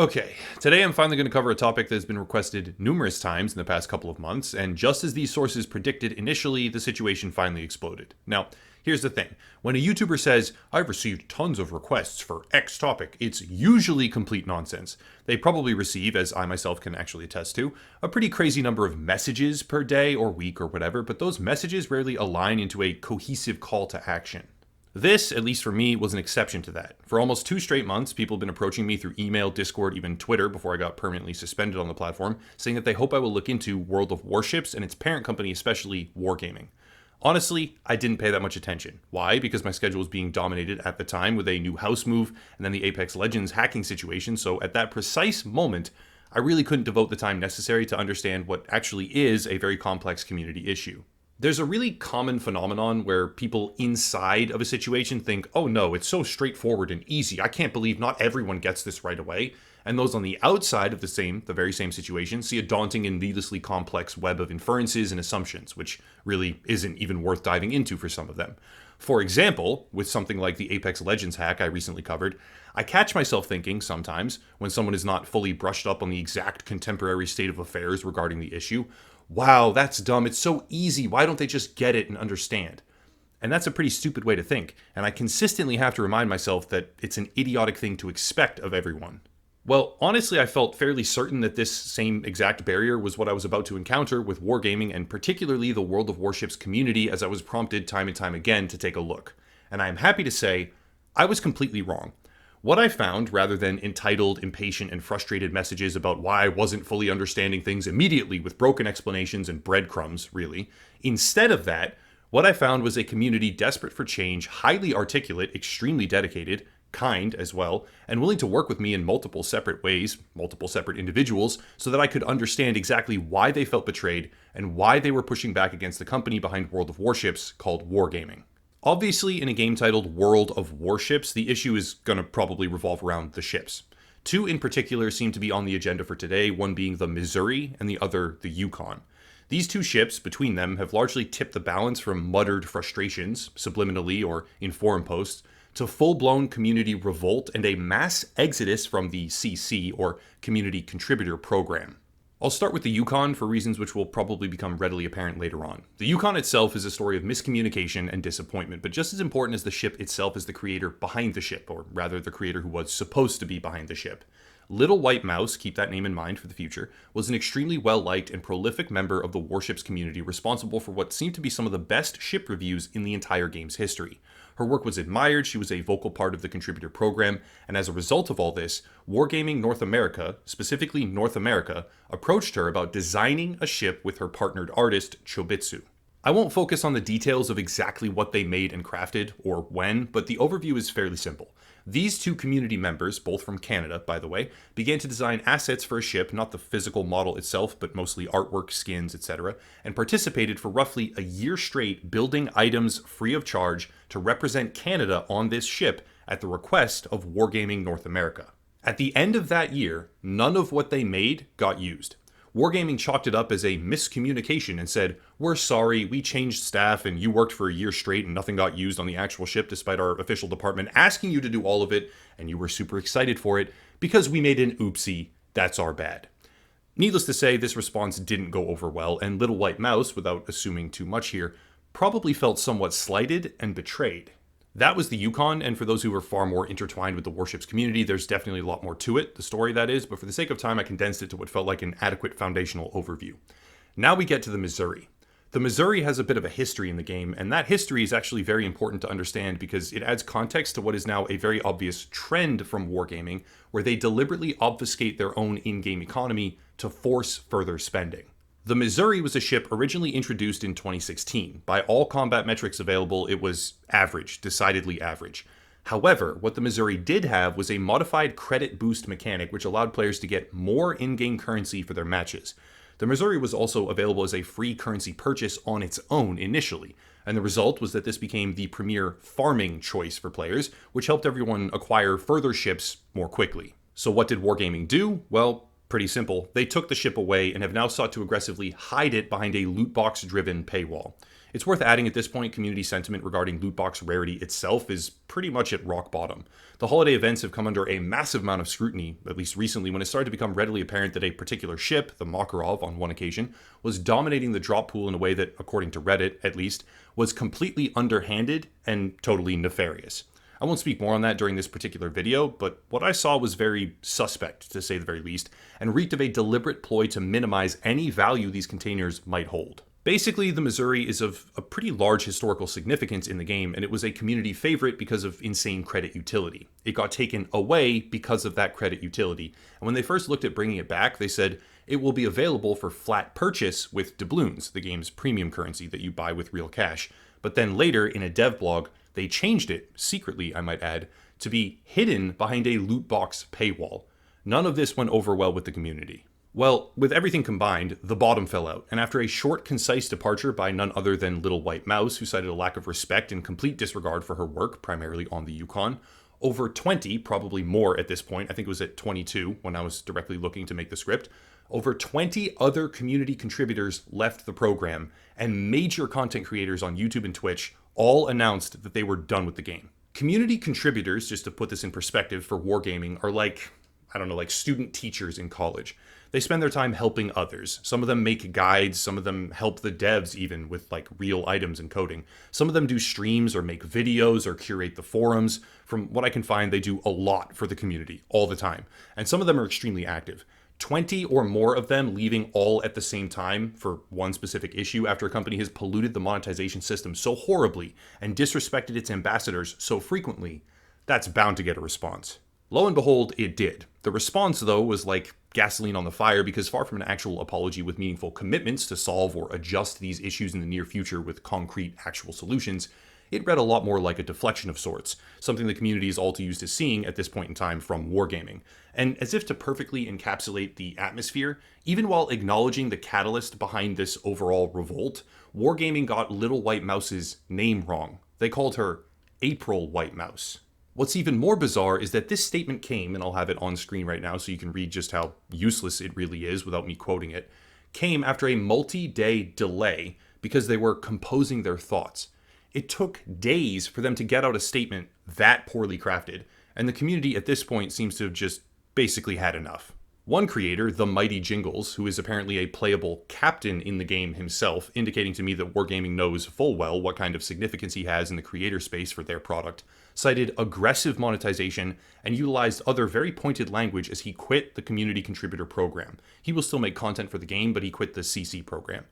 Okay, today I'm finally going to cover a topic that has been requested numerous times in the past couple of months, and just as these sources predicted initially, the situation finally exploded. Now, here's the thing. When a YouTuber says, I've received tons of requests for X topic, it's usually complete nonsense. They probably receive, as I myself can actually attest to, a pretty crazy number of messages per day or week or whatever, but those messages rarely align into a cohesive call to action. This, at least for me, was an exception to that. For almost 2 straight months, people have been approaching me through email, Discord, even Twitter before I got permanently suspended on the platform, saying that they hope I will look into World of Warships and its parent company, especially Wargaming. Honestly, I didn't pay that much attention. Why? Because my schedule was being dominated at the time with a new house move and then the Apex Legends hacking situation, so at that precise moment, I really couldn't devote the time necessary to understand what actually is a very complex community issue. There's a really common phenomenon where people inside of a situation think, oh no, it's so straightforward and easy. I can't believe not everyone gets this right away. And those on the outside of the very same situation see a daunting and needlessly complex web of inferences and assumptions, which really isn't even worth diving into for some of them. For example, with something like the Apex Legends hack I recently covered, I catch myself thinking sometimes, when someone is not fully brushed up on the exact contemporary state of affairs regarding the issue, wow, that's dumb, it's so easy, why don't they just get it and understand? And that's a pretty stupid way to think, and I consistently have to remind myself that it's an idiotic thing to expect of everyone. Well, honestly, I felt fairly certain that this same exact barrier was what I was about to encounter with Wargaming and particularly the World of Warships community as I was prompted time and time again to take a look. And I am happy to say, I was completely wrong. What I found, rather than entitled, impatient, and frustrated messages about why I wasn't fully understanding things immediately with broken explanations and breadcrumbs, really, instead of that, what I found was a community desperate for change, highly articulate, extremely dedicated, kind as well, and willing to work with me in multiple separate ways, multiple separate individuals, so that I could understand exactly why they felt betrayed and why they were pushing back against the company behind World of Warships called Wargaming. Obviously, in a game titled World of Warships, the issue is going to probably revolve around the ships. 2 in particular seem to be on the agenda for today, one being the Missouri and the other the Yukon. These 2 ships, between them, have largely tipped the balance from muttered frustrations, subliminally or in forum posts, to full-blown community revolt and a mass exodus from the CC, or Community Contributor Program. I'll start with the Yukon for reasons which will probably become readily apparent later on. The Yukon itself is a story of miscommunication and disappointment, but just as important as the ship itself is the creator behind the ship, or rather the creator who was supposed to be behind the ship. Little White Mouse, keep that name in mind for the future, was an extremely well-liked and prolific member of the Warships community responsible for what seemed to be some of the best ship reviews in the entire game's history. Her work was admired, she was a vocal part of the contributor program, and as a result of all this, Wargaming North America, specifically North America, approached her about designing a ship with her partnered artist, Chobitsu. I won't focus on the details of exactly what they made and crafted, or when, but the overview is fairly simple. These 2 community members, both from Canada, by the way, began to design assets for a ship, not the physical model itself, but mostly artwork, skins, etc., and participated for roughly a year straight building items free of charge to represent Canada on this ship at the request of Wargaming North America. At the end of that year, none of what they made got used. Wargaming chalked it up as a miscommunication and said, we're sorry, we changed staff and you worked for a year straight and nothing got used on the actual ship despite our official department asking you to do all of it and you were super excited for it because we made an oopsie, that's our bad. Needless to say, this response didn't go over well and Little White Mouse, without assuming too much here, probably felt somewhat slighted and betrayed. That was the Yukon, and for those who are far more intertwined with the Warships community, there's definitely a lot more to it, the story that is, but for the sake of time I condensed it to what felt like an adequate foundational overview. Now we get to the Missouri. The Missouri has a bit of a history in the game, and that history is actually very important to understand because it adds context to what is now a very obvious trend from Wargaming, where they deliberately obfuscate their own in-game economy to force further spending. The Missouri was a ship originally introduced in 2016. By all combat metrics available, it was average, decidedly average. However, what the Missouri did have was a modified credit boost mechanic which allowed players to get more in-game currency for their matches. The Missouri was also available as a free currency purchase on its own initially, and the result was that this became the premier farming choice for players, which helped everyone acquire further ships more quickly. So what did Wargaming do? Well, pretty simple. They took the ship away and have now sought to aggressively hide it behind a loot box-driven paywall. It's worth adding at this point, community sentiment regarding loot box rarity itself is pretty much at rock bottom. The holiday events have come under a massive amount of scrutiny, at least recently, when it started to become readily apparent that a particular ship, the Makarov on one occasion, was dominating the drop pool in a way that, according to Reddit at least, was completely underhanded and totally nefarious. I won't speak more on that during this particular video, but what I saw was very suspect, to say the very least, and reeked of a deliberate ploy to minimize any value these containers might hold. Basically, the Missouri is of a pretty large historical significance in the game, and it was a community favorite because of insane credit utility. It got taken away because of that credit utility, and when they first looked at bringing it back, they said it will be available for flat purchase with doubloons, the game's premium currency that you buy with real cash. But then later, in a dev blog, they changed it, secretly I might add, to be hidden behind a loot box paywall. None of this went over well with the community. Well, with everything combined, the bottom fell out, and after a short, concise departure by none other than Little White Mouse, who cited a lack of respect and complete disregard for her work, primarily on the Yukon, over 20, probably more at this point, I think it was at 22 when I was directly looking to make the script, over 20 other community contributors left the program, and major content creators on YouTube and Twitch all announced that they were done with the game. Community contributors, just to put this in perspective for Wargaming, are like student teachers in college. They spend their time helping others. Some of them make guides, some of them help the devs even with real items and coding. Some of them do streams or make videos or curate the forums. From what I can find, they do a lot for the community all the time. And some of them are extremely active. 20 or more of them leaving all at the same time for one specific issue after a company has polluted the monetization system so horribly and disrespected its ambassadors so frequently, that's bound to get a response. Lo and behold, it did. The response, though, was like gasoline on the fire because far from an actual apology with meaningful commitments to solve or adjust these issues in the near future with concrete, actual solutions, it read a lot more like a deflection of sorts, something the community is all too used to seeing at this point in time from Wargaming. And as if to perfectly encapsulate the atmosphere, even while acknowledging the catalyst behind this overall revolt, Wargaming got Little White Mouse's name wrong. They called her April White Mouse. What's even more bizarre is that this statement came, and I'll have it on screen right now so you can read just how useless it really is without me quoting it, came after a multi-day delay because they were composing their thoughts. It took days for them to get out a statement that poorly crafted, and the community at this point seems to have just basically had enough. One creator, The Mighty Jingles, who is apparently a playable captain in the game himself, indicating to me that Wargaming knows full well what kind of significance he has in the creator space for their product, cited aggressive monetization and utilized other very pointed language as he quit the community contributor program. He will still make content for the game, but he quit the CC program.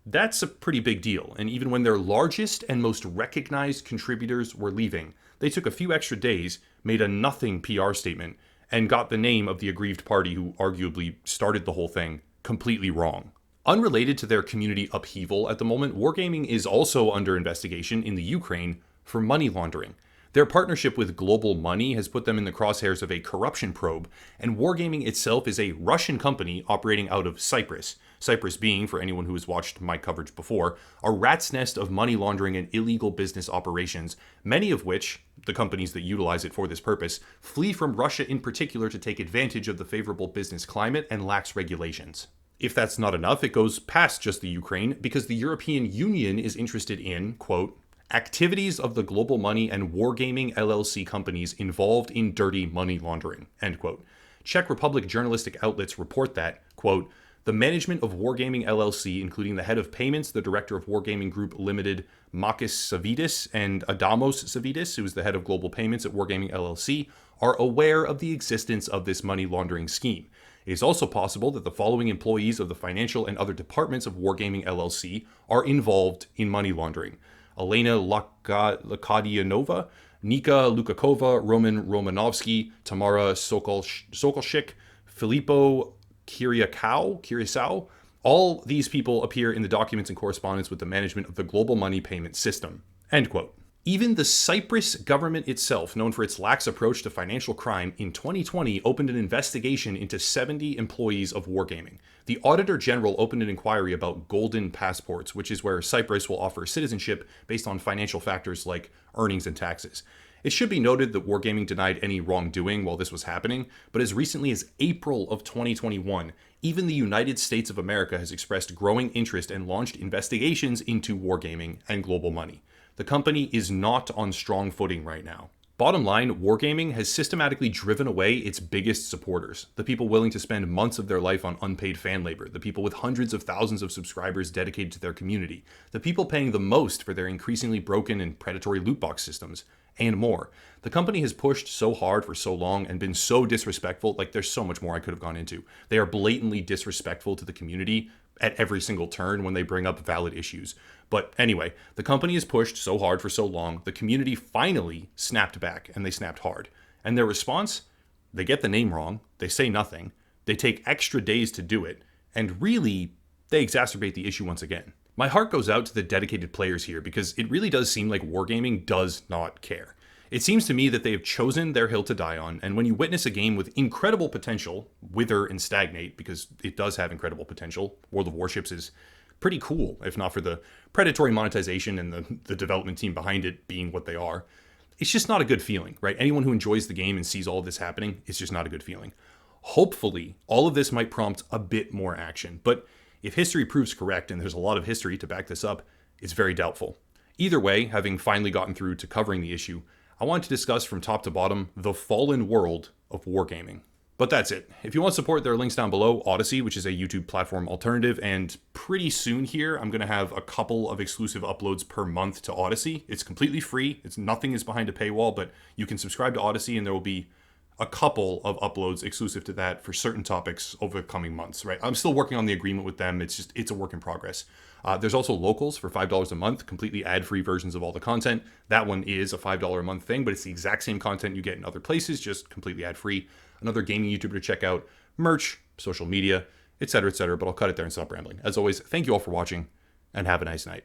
That's a pretty big deal, and even when their largest and most recognized contributors were leaving, they took a few extra days, made a nothing PR statement, and got the name of the aggrieved party who arguably started the whole thing completely wrong. Unrelated to their community upheaval at the moment, Wargaming is also under investigation in the Ukraine for money laundering. Their partnership with Global Money has put them in the crosshairs of a corruption probe, and Wargaming itself is a Russian company operating out of Cyprus. Cyprus being, for anyone who has watched my coverage before, a rat's nest of money laundering and illegal business operations, many of which, the companies that utilize it for this purpose, flee from Russia in particular to take advantage of the favorable business climate and lax regulations. If that's not enough, it goes past just the Ukraine, because the European Union is interested in, quote, activities of the Global Money and Wargaming LLC companies involved in dirty money laundering, end quote. Czech Republic journalistic outlets report that, quote, the management of Wargaming LLC, including the head of payments, the director of Wargaming Group Limited, Makis Savidis, and Adamos Savidis, who is the head of global payments at Wargaming LLC, are aware of the existence of this money laundering scheme. It is also possible that the following employees of the financial and other departments of Wargaming LLC are involved in money laundering. Elena Lakadianova, Nika Lukakova, Roman Romanovsky, Tamara Sokolshik, Filippo Kyriasau. All these people appear in the documents and correspondence with the management of the global money payment system. End quote. Even the Cyprus government itself, known for its lax approach to financial crime, in 2020 opened an investigation into 70 employees of Wargaming. The Auditor General opened an inquiry about golden passports, which is where Cyprus will offer citizenship based on financial factors like earnings and taxes. It should be noted that Wargaming denied any wrongdoing while this was happening, but as recently as April of 2021, even the United States of America has expressed growing interest and launched investigations into Wargaming and global money. The company is not on strong footing right now. Bottom line, Wargaming has systematically driven away its biggest supporters, the people willing to spend months of their life on unpaid fan labor, the people with hundreds of thousands of subscribers dedicated to their community, the people paying the most for their increasingly broken and predatory loot box systems, and more. The company has pushed so hard for so long and been so disrespectful, like there's so much more I could have gone into. They are blatantly disrespectful to the community at every single turn when they bring up valid issues. But anyway, the company has pushed so hard for so long, the community finally snapped back, and they snapped hard. And their response? They get the name wrong, they say nothing, they take extra days to do it, and really, they exacerbate the issue once again. My heart goes out to the dedicated players here because it really does seem like Wargaming does not care. It seems to me that they have chosen their hill to die on, and when you witness a game with incredible potential wither and stagnate, because it does have incredible potential, World of Warships is pretty cool, if not for the predatory monetization and the development team behind it being what they are. It's just not a good feeling, right? Anyone who enjoys the game and sees all of this happening, it's just not a good feeling. Hopefully, all of this might prompt a bit more action, but if history proves correct, and there's a lot of history to back this up, it's very doubtful. Either way, having finally gotten through to covering the issue, I want to discuss from top to bottom the fallen world of Wargaming. But that's it. If you want support, there are links down below. Odyssey, which is a YouTube platform alternative, and pretty soon here, I'm going to have a couple of exclusive uploads per month to Odyssey. It's completely free. Nothing is behind a paywall, but you can subscribe to Odyssey, and there will be a couple of uploads exclusive to that for certain topics over the coming months, right? I'm still working on the agreement with them. It's a work in progress. There's also Locals for $5 a month, completely ad-free versions of all the content. That one is a $5 a month thing, but it's the exact same content you get in other places, just completely ad-free. Another gaming YouTuber to check out, merch, social media, etc., but I'll cut it there and stop rambling. As always, thank you all for watching, and have a nice night.